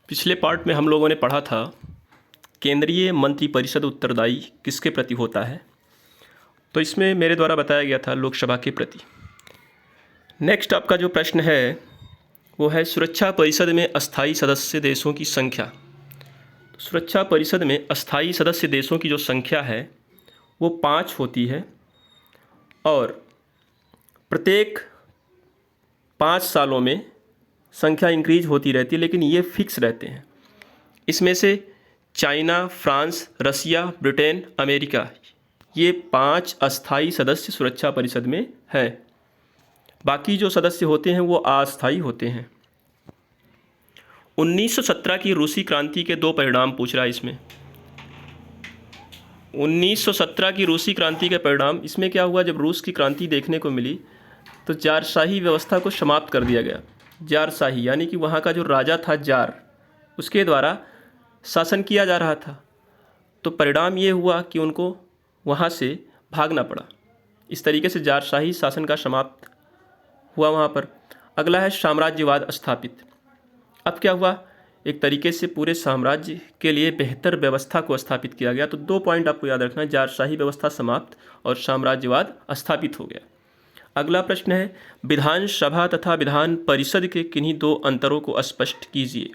पिछले पार्ट में हम लोगों ने पढ़ा था केंद्रीय मंत्रिपरिषद उत्तरदायी किसके प्रति होता है। तो इसमें मेरे द्वारा बताया गया था लोकसभा के प्रति। नेक्स्ट आपका जो प्रश्न है वो है सुरक्षा परिषद में अस्थायी सदस्य देशों की संख्या। सुरक्षा परिषद में अस्थायी सदस्य देशों की जो संख्या है वो 5 होती है और प्रत्येक 5 सालों में संख्या इंक्रीज होती रहती है, लेकिन ये फिक्स रहते हैं। इसमें से चाइना, फ्रांस, रसिया, ब्रिटेन, अमेरिका, ये 5 अस्थायी सदस्य सुरक्षा परिषद में हैं। बाकी जो सदस्य होते हैं वो अस्थायी होते हैं। 1917 की रूसी क्रांति के 2 परिणाम पूछ रहा है इसमें। 1917 की रूसी क्रांति के परिणाम, इसमें क्या हुआ, जब रूस की क्रांति देखने को मिली तो जारशाही व्यवस्था को समाप्त कर दिया गया। जारशाही यानी कि वहाँ का जो राजा था जार, उसके द्वारा शासन किया जा रहा था। तो परिणाम ये हुआ कि उनको वहाँ से भागना पड़ा। इस तरीके से जारशाही शासन का समाप्त हुआ वहाँ पर। अगला है साम्राज्यवाद स्थापित। अब क्या हुआ, एक तरीके से पूरे साम्राज्य के लिए बेहतर व्यवस्था को स्थापित किया गया। तो 2 पॉइंट आपको याद रखना है, जारशाही व्यवस्था समाप्त और साम्राज्यवाद स्थापित हो गया। अगला प्रश्न है विधानसभा तथा विधान परिषद के किन्हीं 2 अंतरों को स्पष्ट कीजिए।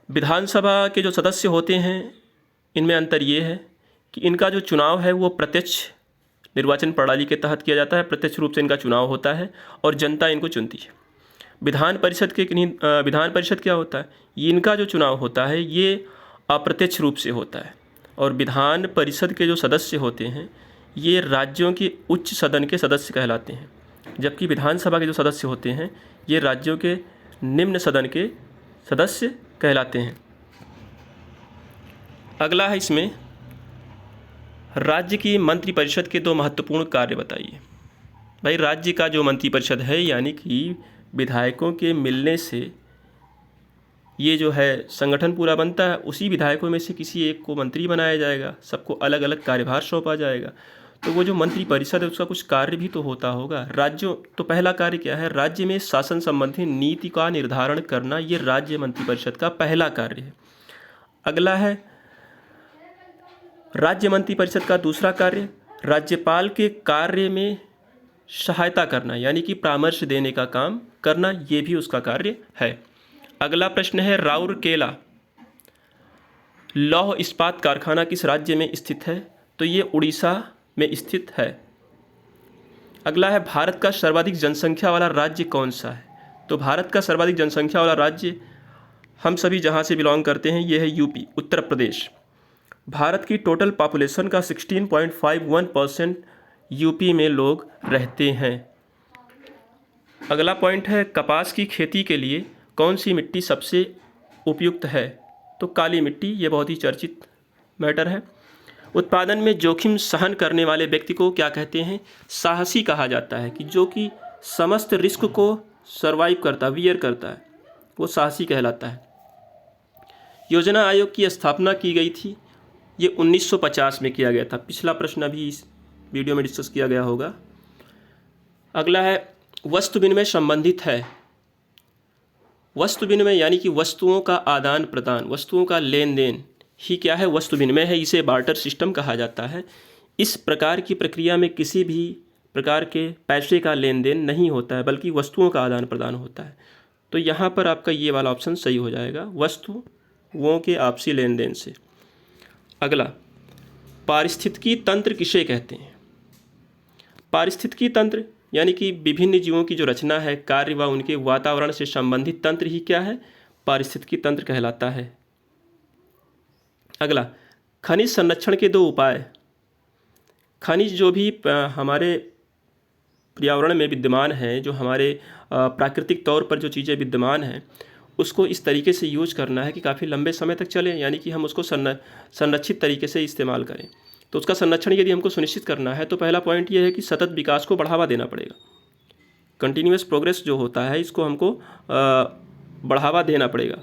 विधानसभा के जो सदस्य होते हैं इनमें अंतर ये है कि इनका जो चुनाव है वो प्रत्यक्ष निर्वाचन प्रणाली के तहत किया जाता है। प्रत्यक्ष रूप से इनका चुनाव होता है और जनता इनको चुनती है। विधान परिषद के किन्हीं विधान परिषद क्या होता है, ये इनका जो चुनाव होता है ये अप्रत्यक्ष रूप से होता है। और विधान परिषद के जो सदस्य होते हैं ये राज्यों के उच्च सदन के सदस्य कहलाते हैं, जबकि विधानसभा के जो सदस्य होते हैं ये राज्यों के निम्न सदन के सदस्य कहलाते हैं। अगला है इसमें राज्य की मंत्रिपरिषद के 2 महत्वपूर्ण कार्य बताइए। भाई राज्य का जो मंत्रिपरिषद है यानी कि विधायकों के मिलने से ये जो है संगठन पूरा बनता है। उसी विधायकों में से किसी एक को मंत्री बनाया जाएगा, सबको अलग अलग कार्यभार सौंपा जाएगा। तो वो जो मंत्रिपरिषद है उसका कुछ कार्य भी तो होता होगा। राज्यों तो पहला कार्य क्या है, राज्य में शासन संबंधी नीति का निर्धारण करना, ये राज्य मंत्रिपरिषद का पहला कार्य है। अगला है राज्य मंत्रिपरिषद का दूसरा कार्य राज्यपाल के कार्य में सहायता करना, यानी कि परामर्श देने का काम करना, ये भी उसका कार्य है। अगला प्रश्न है राउरकेला लौह इस्पात कारखाना किस राज्य में स्थित है, तो ये उड़ीसा में स्थित है। अगला है भारत का सर्वाधिक जनसंख्या वाला राज्य कौन सा है, तो भारत का सर्वाधिक जनसंख्या वाला राज्य हम सभी जहाँ से बिलोंग करते हैं ये है यूपी, उत्तर प्रदेश। भारत की टोटल पॉपुलेशन का 16.51% यूपी में लोग रहते हैं। अगला पॉइंट है कपास की खेती के लिए कौन सी मिट्टी सबसे उपयुक्त है, तो काली मिट्टी, ये बहुत ही चर्चित मैटर है। उत्पादन में जोखिम सहन करने वाले व्यक्ति को क्या कहते हैं, साहसी कहा जाता है, कि जो कि समस्त रिस्क को सर्वाइव करता, वियर करता है, वो साहसी कहलाता है। योजना आयोग की स्थापना की गई थी, ये 1950 में किया गया था। पिछला प्रश्न अभी इस वीडियो में डिस्कस किया गया होगा। अगला है वस्तु विनिमय संबंधित है। वस्तु विनिमय यानी कि वस्तुओं का आदान प्रदान, वस्तुओं का लेन देन ही क्या है, वस्तु विनिमय है। इसे बार्टर सिस्टम कहा जाता है। इस प्रकार की प्रक्रिया में किसी भी प्रकार के पैसे का लेन देन नहीं होता है, बल्कि वस्तुओं का आदान प्रदान होता है। तो यहाँ पर आपका ये वाला ऑप्शन सही हो जाएगा, वस्तुओं के आपसी लेन देन से। अगला पारिस्थितिकी तंत्र किसे कहते हैं। पारिस्थितिकी तंत्र यानी कि विभिन्न जीवों की जो रचना है, कार्य व उनके वातावरण से संबंधित तंत्र ही क्या है, पारिस्थितिकी तंत्र कहलाता है। अगला खनिज संरक्षण के 2 उपाय। खनिज जो भी हमारे पर्यावरण में विद्यमान है, जो हमारे प्राकृतिक तौर पर जो चीज़ें विद्यमान हैं, उसको इस तरीके से यूज करना है कि काफ़ी लंबे समय तक चले, यानी कि हम उसको संरक्षित तरीके से इस्तेमाल करें। तो उसका संरक्षण यदि हमको सुनिश्चित करना है तो पहला पॉइंट ये है कि सतत विकास को बढ़ावा देना पड़ेगा। कंटिन्यूअस प्रोग्रेस जो होता है इसको हमको बढ़ावा देना पड़ेगा,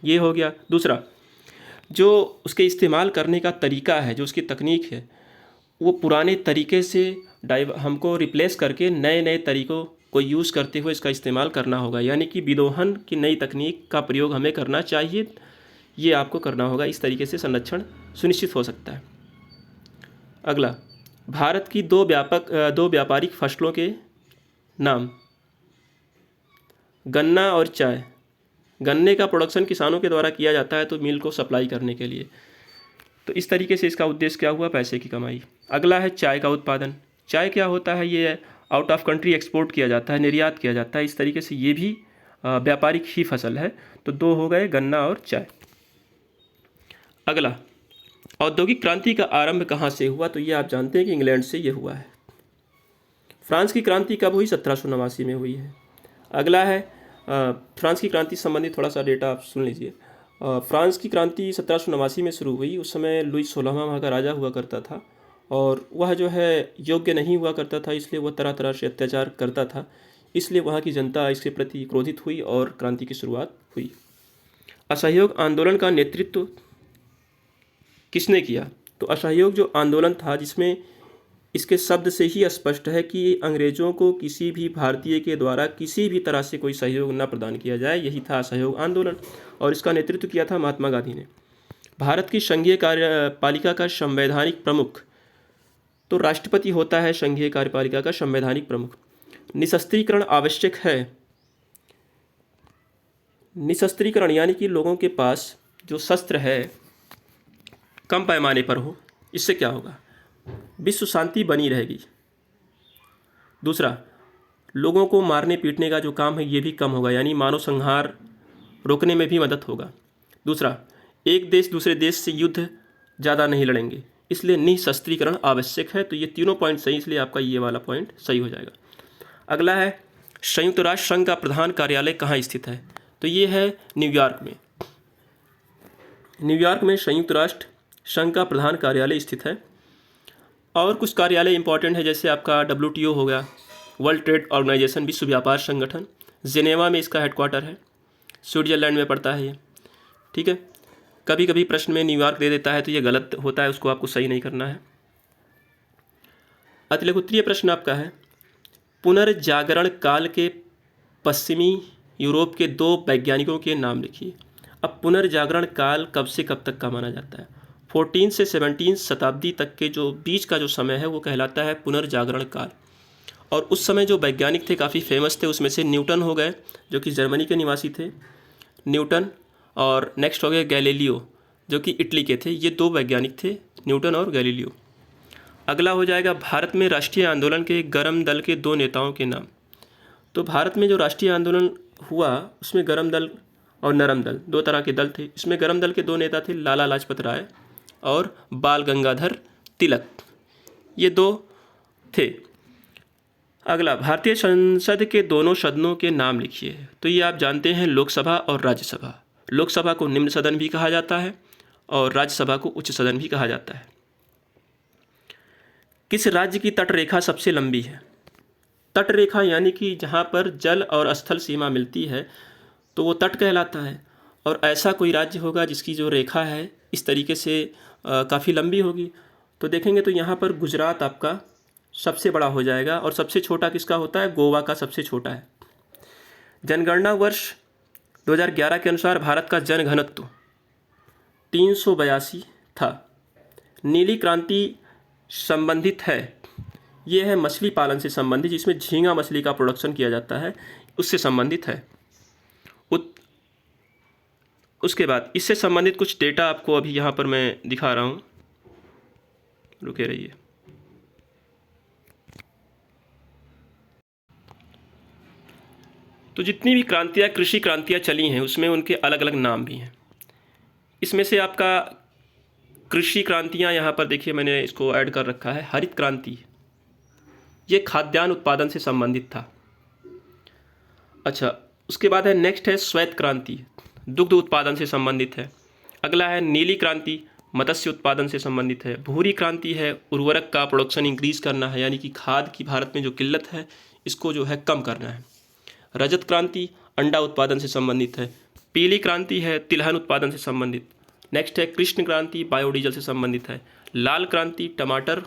ये हो गया। दूसरा, जो उसके इस्तेमाल करने का तरीका है, जो उसकी तकनीक है, वो पुराने तरीके से हमको रिप्लेस करके नए नए तरीक़ों को यूज़ करते हुए इसका इस्तेमाल करना होगा, यानी कि विदोहन की नई तकनीक का प्रयोग हमें करना चाहिए, ये आपको करना होगा। इस तरीके से संरक्षण सुनिश्चित हो सकता है। अगला, भारत की दो व्यापारिक फसलों के नाम। गन्ना और चाय। गन्ने का प्रोडक्शन किसानों के द्वारा किया जाता है तो मिल को सप्लाई करने के लिए, तो इस तरीके से इसका उद्देश्य क्या हुआ, पैसे की कमाई। अगला है चाय का उत्पादन। चाय क्या होता है, ये आउट ऑफ कंट्री एक्सपोर्ट किया जाता है, निर्यात किया जाता है, इस तरीके से ये भी व्यापारिक ही फसल है। तो दो हो गए, गन्ना और चाय। अगला, औद्योगिक क्रांति का आरंभ कहाँ से हुआ, तो ये आप जानते हैं कि इंग्लैंड से ये हुआ है। फ्रांस की क्रांति कब हुई, 1789 में हुई है। अगला है फ्रांस की क्रांति संबंधी थोड़ा सा डेटा आप सुन लीजिए। फ्रांस की क्रांति 1789 में शुरू हुई। उस समय लुई 16वां वहाँ का राजा हुआ करता था, और वह जो है योग्य नहीं हुआ करता था, इसलिए वह तरह तरह से अत्याचार करता था, इसलिए वहाँ की जनता इसके प्रति क्रोधित हुई और क्रांति की शुरुआत हुई। असहयोग आंदोलन का नेतृत्व किसने किया, तो असहयोग जो आंदोलन था, जिसमें इसके शब्द से ही स्पष्ट है कि अंग्रेजों को किसी भी भारतीय के द्वारा किसी भी तरह से कोई सहयोग न प्रदान किया जाए, यही था असहयोग आंदोलन, और इसका नेतृत्व किया था महात्मा गांधी ने। भारत की संघीय कार्यपालिका का संवैधानिक प्रमुख, तो राष्ट्रपति होता है संघीय कार्यपालिका का संवैधानिक प्रमुख। निशस्त्रीकरण आवश्यक है। निशस्त्रीकरण यानी कि लोगों के पास जो शस्त्र है कम पैमाने पर हो, इससे क्या होगा, विश्व शांति बनी रहेगी। दूसरा, लोगों को मारने पीटने का जो काम है ये भी कम होगा, यानी मानव संहार रोकने में भी मदद होगा। दूसरा, एक देश दूसरे देश से युद्ध ज़्यादा नहीं लड़ेंगे, इसलिए निशस्त्रीकरण आवश्यक है। तो ये तीनों पॉइंट सही, इसलिए आपका ये वाला पॉइंट सही हो जाएगा। अगला है, संयुक्त राष्ट्र संघ का प्रधान कार्यालय कहाँ स्थित है, तो ये है न्यूयॉर्क में। न्यूयॉर्क में संयुक्त राष्ट्र संघ का प्रधान कार्यालय स्थित है। और कुछ कार्यालय इंपॉर्टेंट है, जैसे आपका WTO हो गया, वर्ल्ड ट्रेड ऑर्गेनाइजेशन, विश्व व्यापार संगठन, जिनेवा में इसका हेडक्वार्टर है, स्विट्जरलैंड में पड़ता है ये, ठीक है। कभी कभी प्रश्न में न्यूयॉर्क दे देता है तो ये गलत होता है, उसको आपको सही नहीं करना है। अतिलेखोत्तरीय प्रश्न आपका है, पुनर्जागरण काल के पश्चिमी यूरोप के दो वैज्ञानिकों के नाम लिखिए। अब पुनर्जागरण काल कब से कब तक का माना जाता है, 14 से 17 शताब्दी तक के जो बीच का जो समय है वो कहलाता है पुनर्जागरण काल। और उस समय जो वैज्ञानिक थे काफ़ी फेमस थे, उसमें से न्यूटन हो गए जो कि जर्मनी के निवासी थे, न्यूटन, और नेक्स्ट हो गए गैलीलियो जो कि इटली के थे। ये दो वैज्ञानिक थे, न्यूटन और गैलीलियो। अगला हो जाएगा, भारत में राष्ट्रीय आंदोलन के गरम दल के दो नेताओं के नाम। तो भारत में जो राष्ट्रीय आंदोलन हुआ उसमें गरम दल और नरम दल दो तरह के दल थे। इसमें गरम दल के दो नेता थे, लाला लाजपत राय और बाल गंगाधर तिलक, ये दो थे। अगला, भारतीय संसद के दोनों सदनों के नाम लिखिए। तो ये आप जानते हैं, लोकसभा और राज्यसभा। लोकसभा को निम्न सदन भी कहा जाता है और राज्यसभा को उच्च सदन भी कहा जाता है। किस राज्य की तट रेखा सबसे लंबी है, तट रेखा यानी कि जहाँ पर जल और स्थल सीमा मिलती है तो वो तट कहलाता है। और ऐसा कोई राज्य होगा जिसकी जो रेखा है इस तरीके से काफ़ी लंबी होगी, तो देखेंगे तो यहाँ पर गुजरात आपका सबसे बड़ा हो जाएगा, और सबसे छोटा किसका होता है, गोवा का सबसे छोटा है। जनगणना वर्ष 2011 के अनुसार भारत का जनघनत्व 382 था। नीली क्रांति संबंधित है, ये है मछली पालन से संबंधित, जिसमें झींगा मछली का प्रोडक्शन किया जाता है, उससे संबंधित है। उसके बाद इससे संबंधित कुछ डेटा आपको अभी यहाँ पर मैं दिखा रहा हूँ, रुके रहिए। तो जितनी भी क्रांतियाँ, कृषि क्रांतियाँ चली हैं उसमें उनके अलग अलग नाम भी हैं। इसमें से आपका कृषि क्रांतियाँ यहाँ पर देखिए मैंने इसको ऐड कर रखा है। हरित क्रांति, ये खाद्यान्न उत्पादन से संबंधित था। अच्छा, उसके बाद है नेक्स्ट है श्वेत क्रांति, दुग्ध उत्पादन से संबंधित है। अगला है नीली क्रांति, मत्स्य उत्पादन से संबंधित है। भूरी क्रांति है, उर्वरक का प्रोडक्शन इंक्रीज करना है, यानी कि खाद की भारत में जो किल्लत है इसको जो है कम करना है। रजत क्रांति अंडा उत्पादन से संबंधित है। पीली क्रांति है, तिलहन उत्पादन से संबंधित। नेक्स्ट है कृष्ण क्रांति, बायोडीजल से संबंधित है। लाल क्रांति टमाटर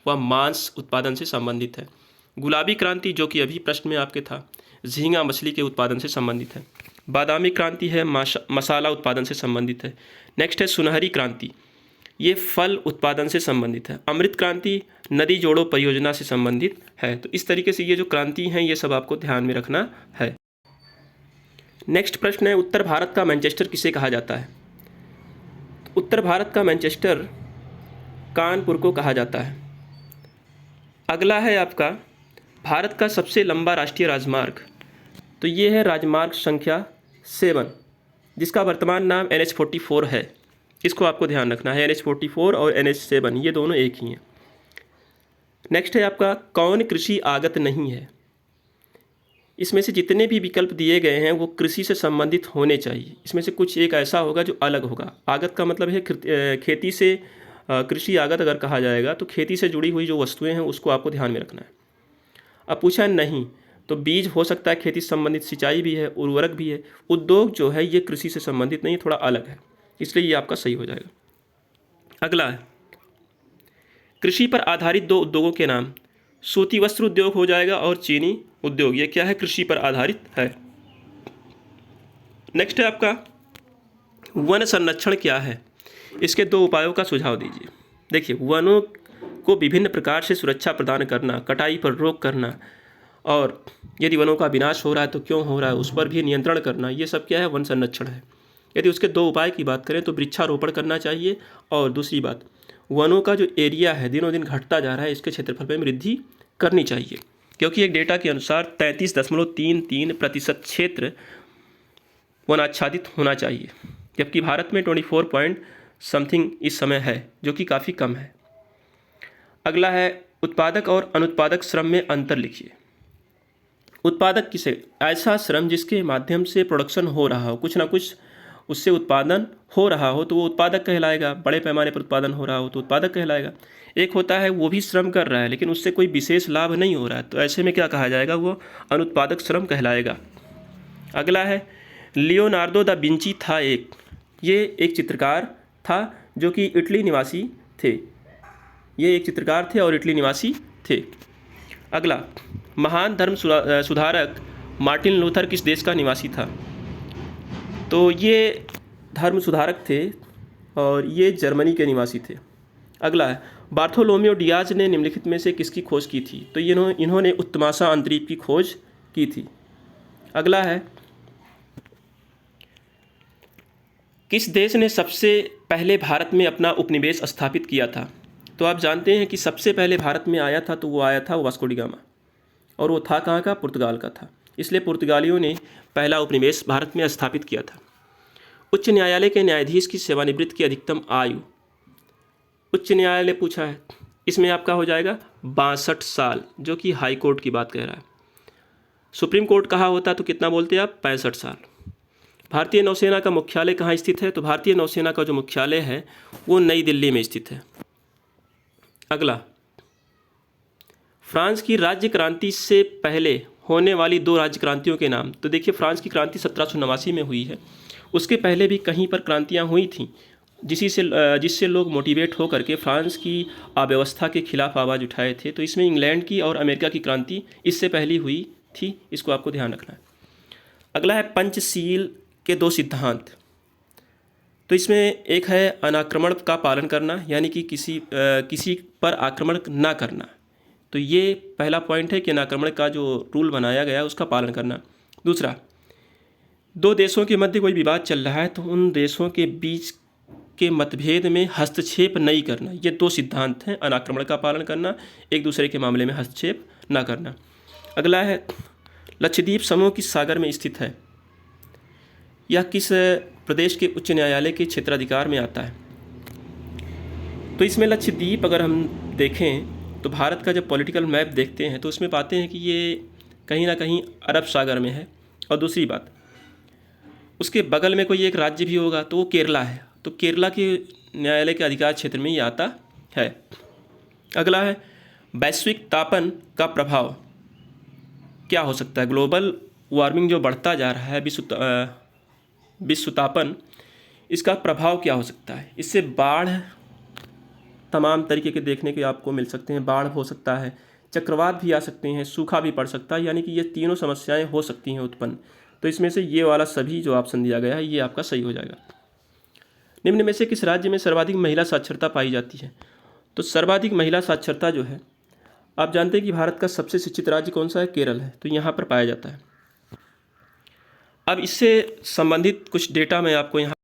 व मांस उत्पादन से संबंधित है। गुलाबी क्रांति जो कि अभी प्रश्न में आपके था, झींगा मछली के उत्पादन से संबंधित है। बादामी क्रांति है, मसाला उत्पादन से संबंधित है। नेक्स्ट है सुनहरी क्रांति, ये फल उत्पादन से संबंधित है। अमृत क्रांति नदी जोड़ो परियोजना से संबंधित है। तो इस तरीके से ये जो क्रांति हैं ये सब आपको ध्यान में रखना है। नेक्स्ट प्रश्न है, उत्तर भारत का मैनचेस्टर किसे कहा जाता है? तो उत्तर भारत का मैनचेस्टर कानपुर को कहा जाता है। अगला है आपका भारत का सबसे लंबा राष्ट्रीय राजमार्ग, तो ये है राजमार्ग संख्या 7, जिसका वर्तमान नाम NH-44 है। इसको आपको ध्यान रखना है, NH-44 और NH-7 ये दोनों एक ही हैं। नेक्स्ट है आपका कौन कृषि आगत नहीं है? इसमें से जितने भी विकल्प दिए गए हैं वो कृषि से संबंधित होने चाहिए। इसमें से कुछ एक ऐसा होगा जो अलग होगा। आगत का मतलब है खेती से, कृषि आगत अगर कहा जाएगा तो खेती से जुड़ी हुई जो वस्तुएं हैं उसको आपको ध्यान में रखना है। अब पूछा नहीं तो बीज हो सकता है खेती से संबंधित, सिंचाई भी है, उर्वरक भी है। उद्योग जो है ये कृषि से संबंधित नहीं, थोड़ा अलग है, इसलिए ये आपका सही हो जाएगा। अगला है कृषि पर आधारित 2 उद्योगों के नाम, सूती वस्त्र उद्योग हो जाएगा और चीनी उद्योग। ये क्या है? कृषि पर आधारित है। नेक्स्ट है आपका वन संरक्षण क्या है? इसके 2 उपायों का सुझाव दीजिए। देखिए, वनों को विभिन्न प्रकार से सुरक्षा प्रदान करना, कटाई पर रोक करना, और यदि वनों का विनाश हो रहा है तो क्यों हो रहा है उस पर भी नियंत्रण करना, ये सब क्या है? वन संरक्षण है। यदि उसके 2 उपाय की बात करें तो वृक्षारोपण करना चाहिए, और दूसरी बात वनों का जो एरिया है दिनों दिन घटता जा रहा है, इसके क्षेत्रफल में वृद्धि करनी चाहिए, क्योंकि एक डेटा के अनुसार 33.33% क्षेत्र वनाच्छादित होना चाहिए, जबकि भारत में 24 पॉइंट समथिंग इस समय है, जो कि काफ़ी कम है। अगला है उत्पादक और अनुत्पादक श्रम में अंतर लिखिए। उत्पादक किसे? ऐसा श्रम जिसके माध्यम से प्रोडक्शन हो रहा हो, कुछ ना कुछ उससे उत्पादन हो रहा हो तो वो उत्पादक कहलाएगा। बड़े पैमाने पर उत्पादन हो रहा हो तो उत्पादक कहलाएगा। एक होता है वो भी श्रम कर रहा है लेकिन उससे कोई विशेष लाभ नहीं हो रहा है, तो ऐसे में क्या कहा जाएगा? वो अनुत्पादक श्रम कहलाएगा। अगला है लियोनार्डो दा विंची था ये एक चित्रकार था जो कि इटली निवासी थे। ये एक चित्रकार थे और इटली निवासी थे। अगला महान धर्म सुधारक मार्टिन लूथर किस देश का निवासी था? तो ये धर्म सुधारक थे और ये जर्मनी के निवासी थे। अगला है बार्थोलोमेओ डियाज ने निम्नलिखित में से किसकी खोज की थी? तो इन्होंने उत्तमाशा अंतरीप की खोज की थी। अगला है किस देश ने सबसे पहले भारत में अपना उपनिवेश स्थापित किया था? तो आप जानते हैं कि सबसे पहले भारत में आया था तो वो आया था वास्को डी गामा, और वो था कहाँ का? पुर्तगाल का था। इसलिए पुर्तगालियों ने पहला उपनिवेश भारत में स्थापित किया था। उच्च न्यायालय के न्यायाधीश की सेवानिवृत्त की अधिकतम आयु, उच्च न्यायालय पूछा है, इसमें आपका हो जाएगा 62 साल, जो कि हाई कोर्ट की बात कह रहा है। सुप्रीम कोर्ट कहा होता तो कितना बोलते आप? 65 साल। भारतीय नौसेना का मुख्यालय कहाँ स्थित है? तो भारतीय नौसेना का जो मुख्यालय है वो नई दिल्ली में स्थित है। अगला फ्रांस की राज्य क्रांति से पहले होने वाली 2 राज्य क्रांतियों के नाम। तो देखिए, फ्रांस की क्रांति 1789 में हुई है। उसके पहले भी कहीं पर क्रांतियाँ हुई थीं जिससे लोग मोटिवेट होकर के फ्रांस की अव्यवस्था के खिलाफ आवाज़ उठाए थे। तो इसमें इंग्लैंड की और अमेरिका की क्रांति इससे पहले हुई थी, इसको आपको ध्यान रखना है। अगला है पंचशील के 2 सिद्धांत। तो इसमें एक है अनाक्रमण का पालन करना, यानी कि किसी पर आक्रमण ना करना। तो ये पहला पॉइंट है कि अनाक्रमण का जो रूल बनाया गया उसका पालन करना। दूसरा, 2 देशों के मध्य कोई विवाद चल रहा है तो उन देशों के बीच के मतभेद में हस्तक्षेप नहीं करना। ये 2 सिद्धांत हैं, अनाक्रमण का पालन करना, एक दूसरे के मामले में हस्तक्षेप ना करना। अगला है लक्षद्वीप समूह किस सागर में स्थित है? यह किस प्रदेश के उच्च न्यायालय के क्षेत्राधिकार में आता है? तो इसमें लक्षद्वीप अगर हम देखें तो भारत का जब पॉलिटिकल मैप देखते हैं तो उसमें पाते हैं कि ये कहीं ना कहीं अरब सागर में है। और दूसरी बात, उसके बगल में कोई एक राज्य भी होगा तो वो केरला है, तो केरला के न्यायालय के अधिकार क्षेत्र में ये आता है। अगला है वैश्विक तापन का प्रभाव क्या हो सकता है? ग्लोबल वार्मिंग जो बढ़ता जा रहा है, विश्व तापन, इसका प्रभाव क्या हो सकता है? इससे बाढ़, तमाम तरीके के देखने के आपको मिल सकते हैं। बाढ़ हो सकता है, चक्रवात भी आ सकते हैं, सूखा भी पड़ सकता है, यानी कि ये तीनों समस्याएं हो सकती हैं उत्पन्न। तो इसमें से ये वाला सभी जो ऑप्शन दिया गया है ये आपका सही हो जाएगा। निम्न में से किस राज्य में सर्वाधिक महिला साक्षरता पाई जाती है? तो सर्वाधिक महिला साक्षरता जो है, आप जानते हैं कि भारत का सबसे शिक्षित राज्य कौन सा है? केरल है, तो यहाँ पर पाया जाता है। अब इससे संबंधित कुछ डेटा मैं आपको यहाँ,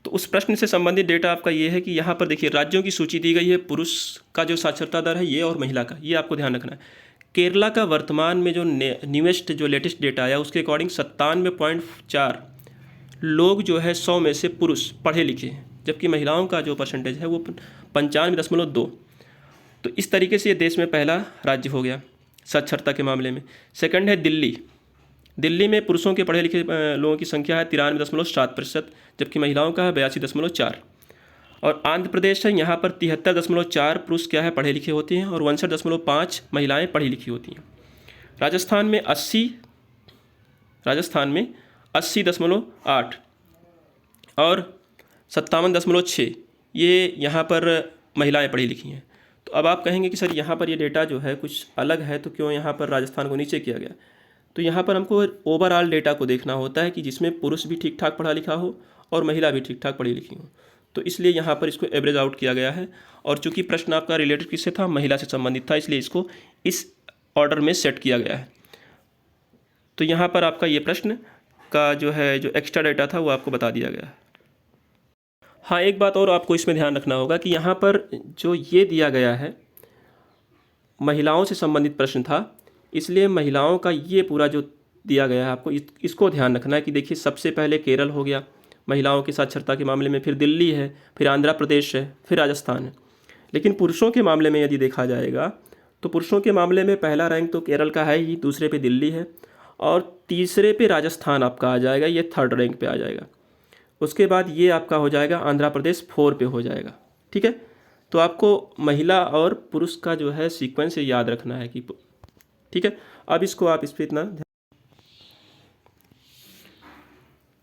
तो उस प्रश्न से संबंधित डेटा आपका ये है कि यहाँ पर देखिए राज्यों की सूची दी गई है, पुरुष का जो साक्षरता दर है ये और महिला का, ये आपको ध्यान रखना है। केरला का वर्तमान में जो न्यूएस्ट जो लेटेस्ट डेटा आया उसके अकॉर्डिंग 97.4 लोग जो है 100 में से पुरुष पढ़े लिखे हैं, जबकि महिलाओं का जो परसेंटेज है वो 95.2। तो इस तरीके से ये देश में पहला राज्य हो गया साक्षरता के मामले में। सेकंड है दिल्ली। दिल्ली में पुरुषों के पढ़े लिखे लोगों की संख्या है 93.7%, जबकि महिलाओं का है 82.4। और आंध्र प्रदेश है, यहाँ पर 73.4 पुरुष क्या है पढ़े लिखे होते हैं और 62.5 महिलाएं पढ़ी लिखी होती हैं। राजस्थान में 80.8 और 57.6 ये यहाँ पर महिलाएं पढ़ी लिखी हैं। तो अब आप कहेंगे कि सर यहाँ पर ये डेटा जो है कुछ अलग है, तो क्यों यहाँ पर राजस्थान को नीचे किया गया? तो यहाँ पर हमको ओवरऑल डेटा को देखना होता है कि जिसमें पुरुष भी ठीक ठाक पढ़ा लिखा हो और महिला भी ठीक ठाक पढ़ी लिखी हो, तो इसलिए यहाँ पर इसको एवरेज आउट किया गया है। और चूंकि प्रश्न आपका रिलेटेड किससे था? महिला से संबंधित था, इसलिए इसको इस ऑर्डर में सेट किया गया है। तो यहाँ पर आपका ये प्रश्न का जो है जो एक्स्ट्रा डेटा था वो आपको बता दिया गया है। हाँ, एक बात और आपको इसमें ध्यान रखना होगा कि यहाँ पर जो ये दिया गया है महिलाओं से संबंधित प्रश्न था, इसलिए महिलाओं का ये पूरा जो दिया गया है आपको इसको ध्यान रखना है कि देखिए सबसे पहले केरल हो गया महिलाओं की साक्षरता के मामले में, फिर दिल्ली है, फिर आंध्र प्रदेश है, फिर राजस्थान है। लेकिन पुरुषों के मामले में यदि देखा जाएगा तो पुरुषों के मामले में पहला रैंक तो केरल का है ही, दूसरे पे दिल्ली है और तीसरे पे राजस्थान आपका आ जाएगा, ये थर्ड रैंक पे आ जाएगा। उसके बाद ये आपका हो जाएगा आंध्र प्रदेश 4 पे हो जाएगा। ठीक है, तो आपको महिला और पुरुष का जो है सीक्वेंस याद रखना है कि ठीक है। अब इसको आप इस पर इतना,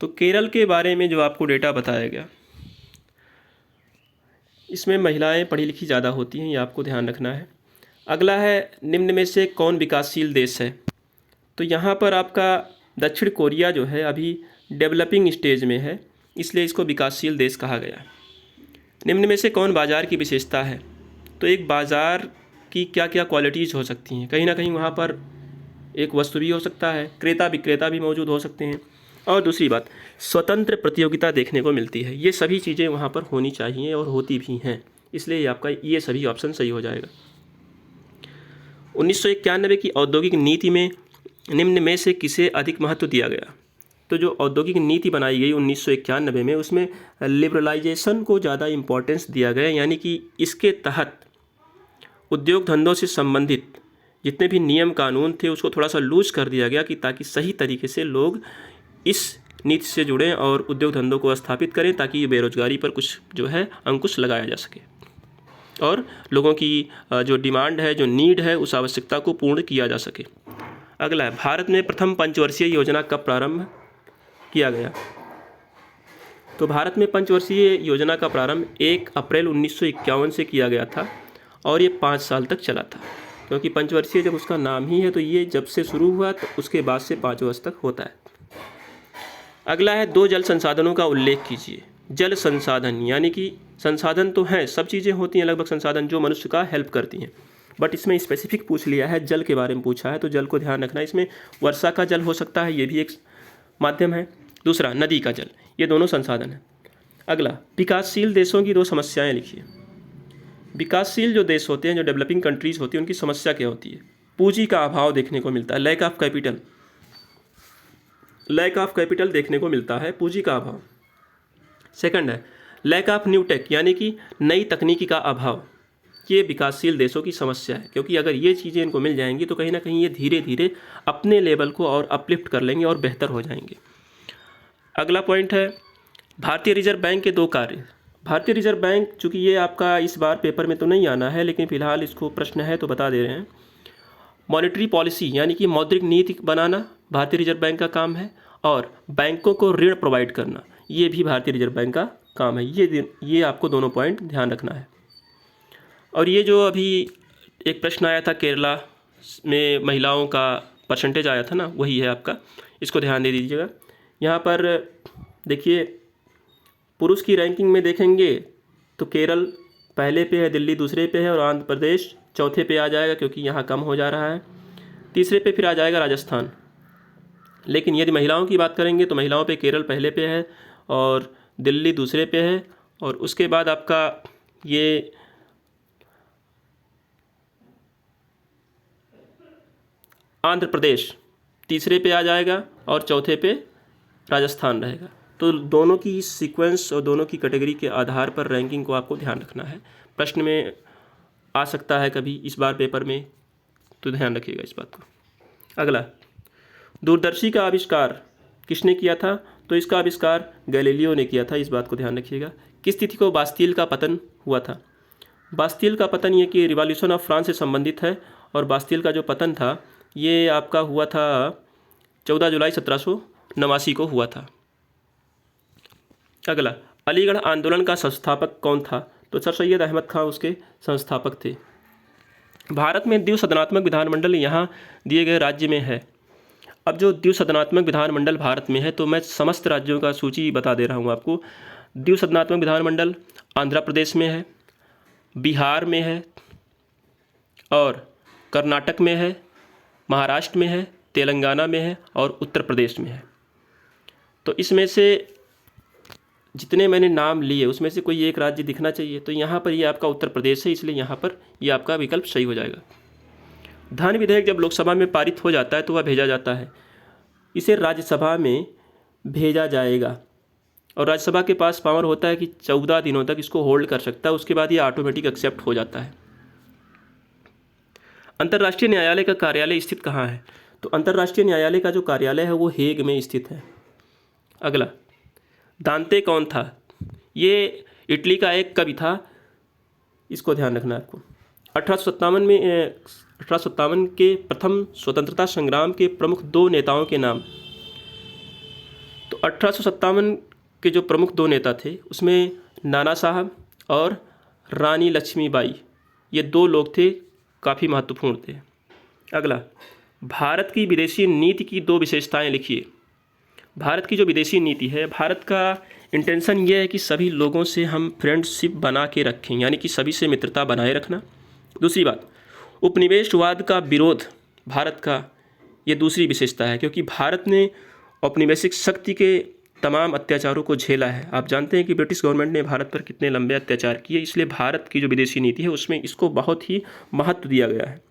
तो केरल के बारे में जो आपको डेटा बताया गया इसमें महिलाएं पढ़ी लिखी ज़्यादा होती हैं, ये आपको ध्यान रखना है। अगला है निम्न में से कौन विकासशील देश है? तो यहाँ पर आपका दक्षिण कोरिया जो है अभी डेवलपिंग स्टेज में है, इसलिए इसको विकासशील देश कहा गया। निम्न में से कौन बाज़ार की विशेषता है? तो एक बाज़ार की क्या क्या क्वालिटीज़ हो सकती हैं? कहीं ना कहीं वहाँ पर एक वस्तु भी हो सकता है, क्रेता विक्रेता भी मौजूद हो सकते हैं, और दूसरी बात स्वतंत्र प्रतियोगिता देखने को मिलती है। ये सभी चीज़ें वहाँ पर होनी चाहिए और होती भी हैं, इसलिए आपका ये सभी ऑप्शन सही हो जाएगा। 1991 की औद्योगिक नीति में निम्न में से किसे अधिक महत्व दिया गया? तो जो औद्योगिक नीति बनाई गई 1991 में, उसमें लिबरलाइजेशन को ज़्यादा इम्पोर्टेंस दिया गया, यानी कि इसके तहत उद्योग धंधों से संबंधित जितने भी नियम कानून थे उसको थोड़ा सा लूज कर दिया गया कि ताकि सही तरीके से लोग इस नीति से जुड़ें और उद्योग धंधों को स्थापित करें, ताकि ये बेरोजगारी पर कुछ जो है अंकुश लगाया जा सके और लोगों की जो डिमांड है, जो नीड है, उस आवश्यकता को पूर्ण किया जा सके। अगला है भारत में प्रथम पंचवर्षीय योजना कब प्रारंभ किया गया? तो भारत में पंचवर्षीय योजना का प्रारंभ 1 अप्रैल 1951 से किया गया था और ये 5 साल तक चला था, क्योंकि पंचवर्षीय जब उसका नाम ही है तो ये जब से शुरू हुआ तो उसके बाद से 5 वर्ष तक होता है। अगला है 2 जल संसाधनों का उल्लेख कीजिए। जल संसाधन यानी कि संसाधन तो हैं, सब चीज़ें होती हैं लगभग संसाधन जो मनुष्य का हेल्प करती हैं, बट इसमें स्पेसिफिक पूछ लिया है, जल के बारे में पूछा है, तो जल को ध्यान रखना। इसमें वर्षा का जल हो सकता है, ये भी एक माध्यम है। दूसरा नदी का जल, ये दोनों संसाधन हैं। अगला विकासशील देशों की 2 समस्याएं लिखिए। विकासशील जो देश होते हैं, जो डेवलपिंग कंट्रीज़ होती हैं, उनकी समस्या क्या होती है? पूंजी का अभाव देखने को मिलता है, lack of capital, lack of capital देखने को मिलता है, पूंजी का अभाव। सेकंड है लैक ऑफ न्यू टेक, यानी कि नई तकनीकी का अभाव। ये विकासशील देशों की समस्या है, क्योंकि अगर ये चीज़ें इनको मिल जाएंगी तो कहीं ना कहीं ये धीरे धीरे अपने लेवल को और अपलिफ्ट कर लेंगे और बेहतर हो जाएंगे। अगला पॉइंट है भारतीय रिजर्व बैंक के 2 कार्य। भारतीय रिजर्व बैंक, चूँकि ये आपका इस बार पेपर में तो नहीं आना है, लेकिन फ़िलहाल इसको प्रश्न है तो बता दे रहे हैं। मॉनेटरी पॉलिसी यानी कि मौद्रिक नीति बनाना भारतीय रिजर्व बैंक का काम है, और बैंकों को ऋण प्रोवाइड करना ये भी भारतीय रिजर्व बैंक का काम है। ये आपको दोनों पॉइंट ध्यान रखना है। और ये जो अभी एक प्रश्न आया था केरला में महिलाओं का परसेंटेज आया था ना, वही है आपका, इसको ध्यान दे दीजिएगा। यहाँ पर देखिए पुरुष की रैंकिंग में देखेंगे तो केरल पहले पे है, दिल्ली दूसरे पे है और आंध्र प्रदेश चौथे पे आ जाएगा क्योंकि यहाँ कम हो जा रहा है। तीसरे पे फिर आ जाएगा राजस्थान। लेकिन यदि महिलाओं की बात करेंगे तो महिलाओं पे केरल पहले पे है और दिल्ली दूसरे पे है और उसके बाद आपका ये आंध्र प्रदेश तीसरे पे आ जाएगा और चौथे पे राजस्थान रहेगा। तो दोनों की सीक्वेंस और दोनों की कैटेगरी के आधार पर रैंकिंग को आपको ध्यान रखना है। प्रश्न में आ सकता है कभी इस बार पेपर में, तो ध्यान रखिएगा इस बात को। अगला, दूरदर्शी का आविष्कार किसने किया था? तो इसका आविष्कार गैलीलियो ने किया था, इस बात को ध्यान रखिएगा। किस तिथि को बास्तिल का पतन हुआ था? बास्तिल का पतन ये कि रिवॉल्यूशन ऑफ फ्रांस से संबंधित है और बास्तिल का जो पतन था ये आपका हुआ था 14 जुलाई 1789 को हुआ था। अगला, अलीगढ़ आंदोलन का संस्थापक कौन था? तो सर सैयद अहमद खां उसके संस्थापक थे। भारत में द्विसदनात्मक विधानमंडल यहाँ दिए गए राज्य में है। अब जो द्विसदनात्मक विधानमंडल भारत में है तो मैं समस्त राज्यों का सूची बता दे रहा हूँ आपको। द्विसदनात्मक विधानमंडल आंध्र प्रदेश में है, बिहार में है और कर्नाटक में है, महाराष्ट्र में है, तेलंगाना में है और उत्तर प्रदेश में है। तो इसमें से जितने मैंने नाम लिए उसमें से कोई एक राज्य दिखना चाहिए। तो यहाँ पर ये आपका उत्तर प्रदेश है, इसलिए यहाँ पर ये आपका विकल्प सही हो जाएगा। धन विधेयक जब लोकसभा में पारित हो जाता है तो वह भेजा जाता है, इसे राज्यसभा में भेजा जाएगा और राज्यसभा के पास पावर होता है कि 14 दिनों तक इसको होल्ड कर सकता है, उसके बाद ये ऑटोमेटिक एक्सेप्ट हो जाता है। अंतर्राष्ट्रीय न्यायालय का कार्यालय स्थित कहाँ है? तो अंतर्राष्ट्रीय न्यायालय का जो कार्यालय है वो हेग में स्थित है। अगला, दांते कौन था? ये इटली का एक कवि था, इसको ध्यान रखना है आपको। 1857 के प्रथम स्वतंत्रता संग्राम के प्रमुख दो नेताओं के नाम। तो 1857 के जो प्रमुख दो नेता थे उसमें नाना साहब और रानी लक्ष्मीबाई, ये दो लोग थे, काफ़ी महत्वपूर्ण थे। अगला, भारत की विदेशी नीति की दो विशेषताएं लिखिए। भारत की जो विदेशी नीति है, भारत का इंटेंशन ये है कि सभी लोगों से हम फ्रेंडशिप बना के रखें, यानी कि सभी से मित्रता बनाए रखना। दूसरी बात, उपनिवेशवाद का विरोध भारत का ये दूसरी विशेषता है, क्योंकि भारत ने औपनिवेशिक शक्ति के तमाम अत्याचारों को झेला है। आप जानते हैं कि ब्रिटिश गवर्नमेंट ने भारत पर कितने लंबे अत्याचार किए, इसलिए भारत की जो विदेशी नीति है उसमें इसको बहुत ही महत्व दिया गया है।